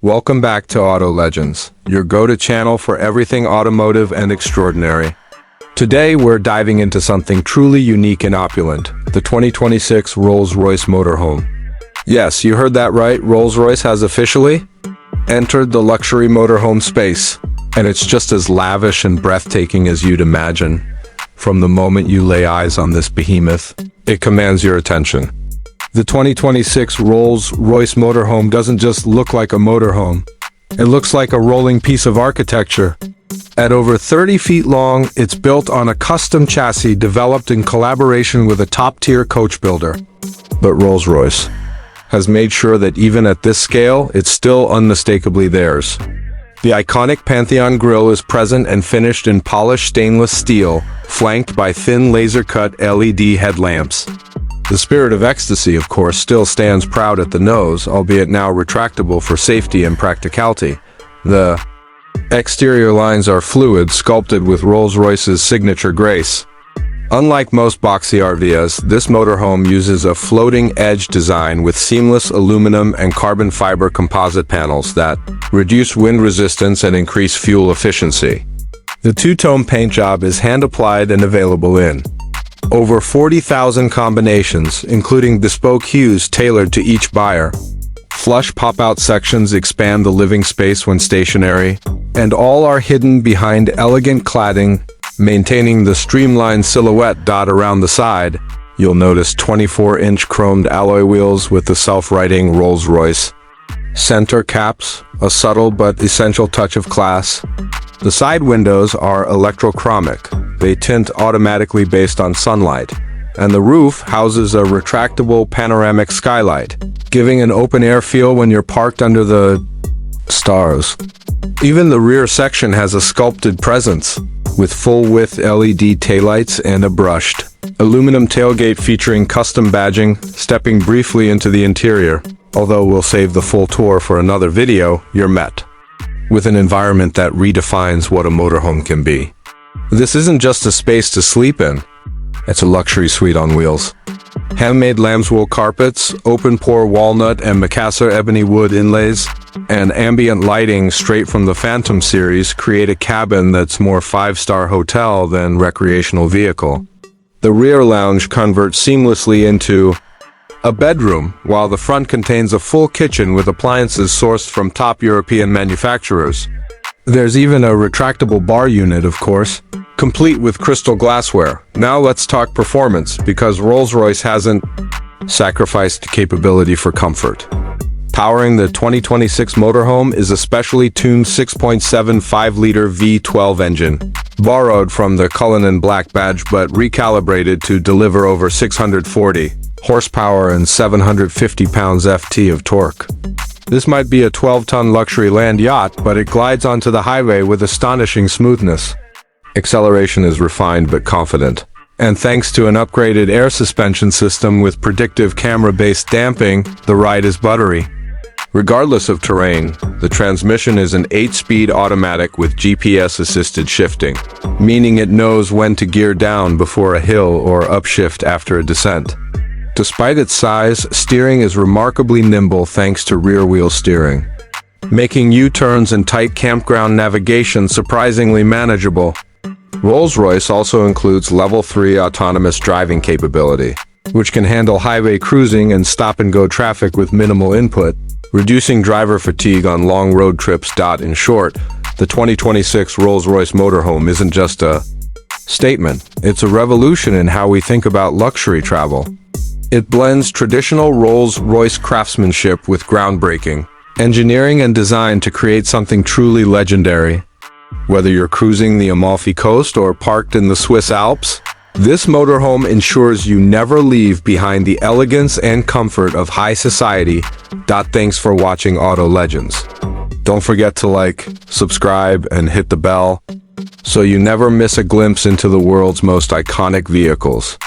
Welcome back to Auto Legends, your go-to channel for everything automotive and extraordinary. Today we're diving into something truly unique and opulent, the 2026 Rolls-Royce Motorhome. Yes, you heard that right, Rolls-Royce has officially entered the luxury motorhome space, and it's just as lavish and breathtaking as you'd imagine. From the moment you lay eyes on this behemoth, it commands your attention. The 2026 Rolls-Royce Motorhome doesn't just look like a motorhome. It looks like a rolling piece of architecture. At over 30 feet long, it's built on a custom chassis developed in collaboration with a top-tier coach builder. But Rolls-Royce has made sure that even at this scale, it's still unmistakably theirs. The iconic Pantheon grille is present and finished in polished stainless steel, flanked by thin laser-cut LED headlamps. The Spirit of Ecstasy, of course, still stands proud at the nose, albeit now retractable for safety and practicality. The exterior lines are fluid, sculpted with Rolls-Royce's signature grace. Unlike most boxy RVs, this motorhome uses a floating edge design with seamless aluminum and carbon fiber composite panels that reduce wind resistance and increase fuel efficiency. The two-tone paint job is hand-applied and available in over 40,000 combinations, including bespoke hues tailored to each buyer. Flush pop-out sections expand the living space when stationary, and all are hidden behind elegant cladding, maintaining the streamlined silhouette dot around the side. You'll notice 24-inch chromed alloy wheels with the self-righting Rolls-Royce center caps, a subtle but essential touch of class. The side windows are electrochromic. They tint automatically based on sunlight, and the roof houses a retractable panoramic skylight, giving an open-air feel when you're parked under the stars. Even the rear section has a sculpted presence, with full-width LED taillights and a brushed aluminum tailgate featuring custom badging. Stepping briefly into the interior, although we'll save the full tour for another video, you're met with an environment that redefines what a motorhome can be. This isn't just a space to sleep in, it's a luxury suite on wheels. Handmade lambswool carpets, open-pore walnut and macassar ebony wood inlays, and ambient lighting straight from the Phantom series create a cabin that's more five-star hotel than recreational vehicle. The rear lounge converts seamlessly into a bedroom, while the front contains a full kitchen with appliances sourced from top European manufacturers. There's even a retractable bar unit, of course, complete with crystal glassware. Now let's talk performance, because Rolls-Royce hasn't sacrificed capability for comfort. Powering the 2026 motorhome is a specially tuned 6.75-liter V12 engine, borrowed from the Cullinan Black Badge but recalibrated to deliver over 640 horsepower and 750 pounds-ft of torque. This might be a 12-ton luxury land yacht, but it glides onto the highway with astonishing smoothness. Acceleration is refined but confident, and thanks to an upgraded air suspension system with predictive camera-based damping, the ride is buttery. Regardless of terrain, the transmission is an 8-speed automatic with GPS-assisted shifting, meaning it knows when to gear down before a hill or upshift after a descent. Despite its size, steering is remarkably nimble thanks to rear-wheel steering, making U-turns and tight campground navigation surprisingly manageable. Rolls-Royce also includes Level 3 autonomous driving capability, which can handle highway cruising and stop-and-go traffic with minimal input, reducing driver fatigue on long road trips. In short, the 2026 Rolls-Royce Motorhome isn't just a statement, it's a revolution in how we think about luxury travel. It blends traditional Rolls-Royce craftsmanship with groundbreaking engineering and design to create something truly legendary. Whether you're cruising the Amalfi Coast or parked in the Swiss Alps, this motorhome ensures you never leave behind the elegance and comfort of high society. Thanks for watching Auto Legends. Don't forget to like, subscribe, and hit the bell so you never miss a glimpse into the world's most iconic vehicles.